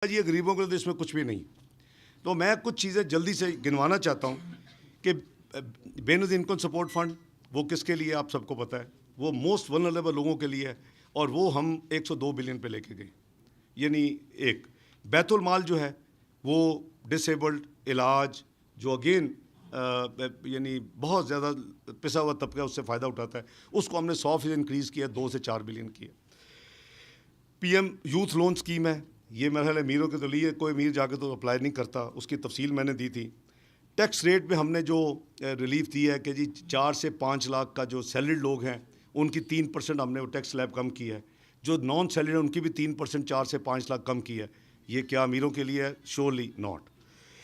یہ غریبوں کے لیے اس میں کچھ بھی نہیں. تو میں کچھ چیزیں جلدی سے گنوانا چاہتا ہوں کہ بین انکم سپورٹ فنڈ وہ کس کے لیے آپ سب کو پتہ ہے, وہ موسٹ ولنریبل لوگوں کے لیے ہے, اور وہ ہم 102 بلین پہ لے کے گئے. یعنی ایک بیت المال جو ہے وہ ڈسیبلڈ علاج جو اگین یعنی بہت زیادہ پسا ہوا طبقہ اس سے فائدہ اٹھاتا ہے, اس کو ہم نے 100% انکریز کیا, 2 سے 4 بلین کیا. P M youth loan scheme ہے, یہ میرا خیال ہے امیروں کے تو لیے کوئی امیر جا کے تو اپلائی نہیں کرتا, اس کی تفصیل میں نے دی تھی. ٹیکس ریٹ میں ہم نے جو ریلیف دی ہے کہ جی 4 سے 5 لاکھ کا جو سیلریڈ لوگ ہیں ان کی 3% ہم نے وہ ٹیکس سلیب کم کی ہے, جو نان سیلریڈ ہیں ان کی بھی 3% 4 سے 5 لاکھ کم کی ہے. یہ کیا امیروں کے لیے ہے؟ Surely not.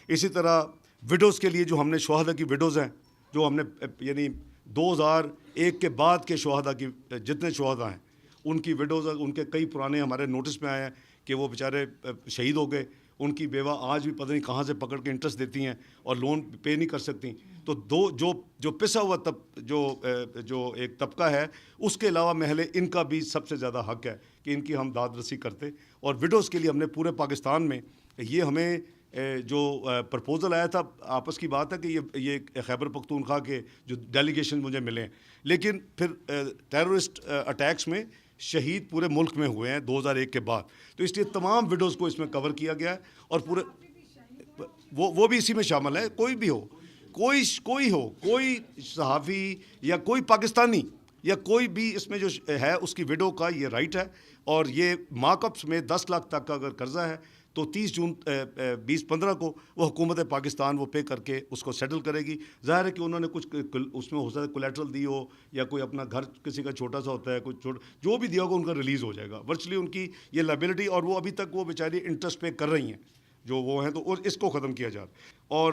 اسی طرح وڈوز کے لیے جو ہم نے شہداء کی وڈوز ہیں, جو ہم نے یعنی 2001 کے بعد کے شہداء کی جتنے شہداء ہیں ان کی وڈوز, ان کے کئی پرانے ہمارے نوٹس میں آئے ہیں کہ وہ بیچارے شہید ہو گئے, ان کی بیوہ آج بھی پتہ نہیں کہاں سے پکڑ کے انٹرسٹ دیتی ہیں اور لون پے نہیں کر سکتی. تو جو پسا ہوا جو ایک طبقہ ہے اس کے علاوہ محلے ان کا بھی سب سے زیادہ حق ہے کہ ان کی ہم داد رسی کرتے. اور وڈوز کے لیے ہم نے پورے پاکستان میں یہ ہمیں جو پرپوزل آیا تھا, آپس کی بات ہے کہ یہ خیبر پختونخوا کے جو ڈیلیگیشن مجھے ملے ہیں, لیکن پھر ٹیررسٹ اٹیکس میں شہید پورے ملک میں ہوئے ہیں 2001 کے بعد, تو اس لیے تمام وڈوز کو اس میں کور کیا گیا ہے. اور پورے وہ بھی اسی میں شامل ہے. کوئی بھی ہو, کوئی ہو, کوئی صحافی یا کوئی پاکستانی یا کوئی بھی اس میں جو ہے اس کی وڈو کا یہ رائٹ ہے. اور یہ مارک اپس میں 10 لاکھ تک کا اگر قرضہ ہے تو 30 جون 2015 کو وہ حکومت پاکستان وہ پے کر کے اس کو سیٹل کرے گی. ظاہر ہے کہ انہوں نے کچھ اس میں ہو سکتا ہے کولیٹرل دی ہو, یا کوئی اپنا گھر کسی کا چھوٹا سا ہوتا ہے, کچھ جو بھی دیا ہوگا ان کا ریلیز ہو جائے گا. ورچولی ان کی یہ لائبلٹی, اور وہ ابھی تک وہ بیچاری انٹرسٹ پے کر رہی ہیں جو وہ ہیں, تو اس کو ختم کیا جائے. اور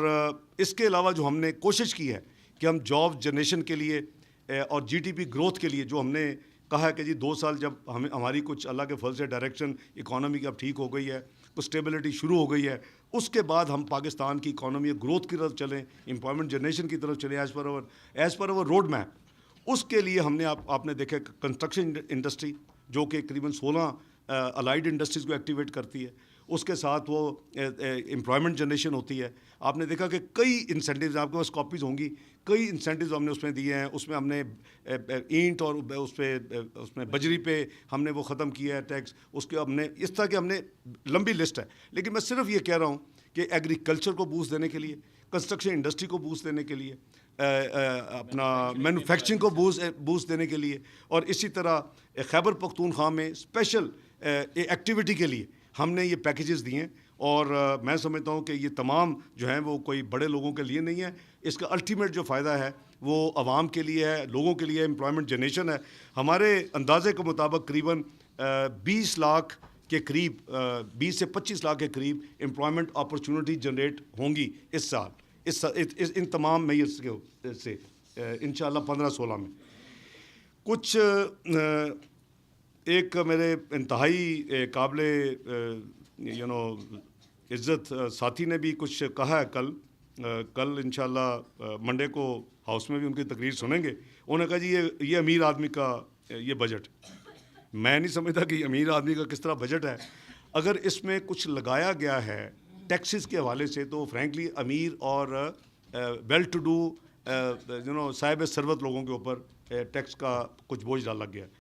اس کے علاوہ جو ہم نے کوشش کی ہے کہ ہم جاب جنریشن کے لیے اور جی ٹی پی گروتھ کے لیے جو ہم نے کہا ہے کہ جی 2 سال جب ہماری کچھ اللہ کے فضل سے ڈائریکشن اکانومی کی اب ٹھیک ہو گئی ہے, کچھ اسٹیبلٹی شروع ہو گئی ہے, اس کے بعد ہم پاکستان کی اکانومی گروتھ کی طرف چلیں, امپلائمنٹ جنریشن کی طرف چلیں as per our road map. اس کے لیے ہم نے آپ نے دیکھا کنسٹرکشن انڈسٹری جو کہ تقریباً 16 الائیڈ انڈسٹریز کو ایکٹیویٹ کرتی ہے, اس کے ساتھ وہ امپلائمنٹ جنریشن ہوتی ہے. آپ نے دیکھا کہ کئی انسینٹیوز, آپ کے پاس کاپیز ہوں گی, کئی انسینٹیوز ہم نے اس میں دیے ہیں. اس میں ہم نے اینٹ اور اس میں بجری پہ ہم نے وہ ختم کیا ہے ٹیکس, اس کے ہم نے اس طرح کہ ہم نے لمبی لسٹ ہے. لیکن میں صرف یہ کہہ رہا ہوں کہ ایگریکلچر کو بوسٹ دینے کے لیے, کنسٹرکشن انڈسٹری کو بوسٹ دینے کے لیے, اپنا مینوفیکچرنگ کو بوسٹ دینے کے لیے, اور اسی طرح خیبر پختونخوا میں اسپیشل ایکٹیویٹی کے لیے ہم نے یہ پیکیجز دیے ہیں. اور میں سمجھتا ہوں کہ یہ تمام جو ہیں وہ کوئی بڑے لوگوں کے لیے نہیں ہے. اس کا الٹیمیٹ جو فائدہ ہے وہ عوام کے لیے ہے, لوگوں کے لیے امپلائمنٹ جنریشن ہے. ہمارے اندازے کے مطابق قریباً 20 لاکھ کے قریب 20 سے 25 لاکھ کے قریب امپلائمنٹ اپرچونٹی جنریٹ ہوں گی اس سال, ان تمام میئرس کے سے انشاءاللہ 15-16 میں. کچھ ایک میرے انتہائی قابل عزت ساتھی نے بھی کچھ کہا ہے کل انشاءاللہ منڈے کو ہاؤس میں بھی ان کی تقریر سنیں گے. انہوں نے کہا جی یہ امیر آدمی کا یہ بجٹ. میں نہیں سمجھتا کہ امیر آدمی کا کس طرح بجٹ ہے. اگر اس میں کچھ لگایا گیا ہے ٹیکسز کے حوالے سے تو فرینکلی امیر اور ویل ٹو ڈو صاحب ثروت لوگوں کے اوپر ٹیکس کا کچھ بوجھ ڈالا گیا ہے.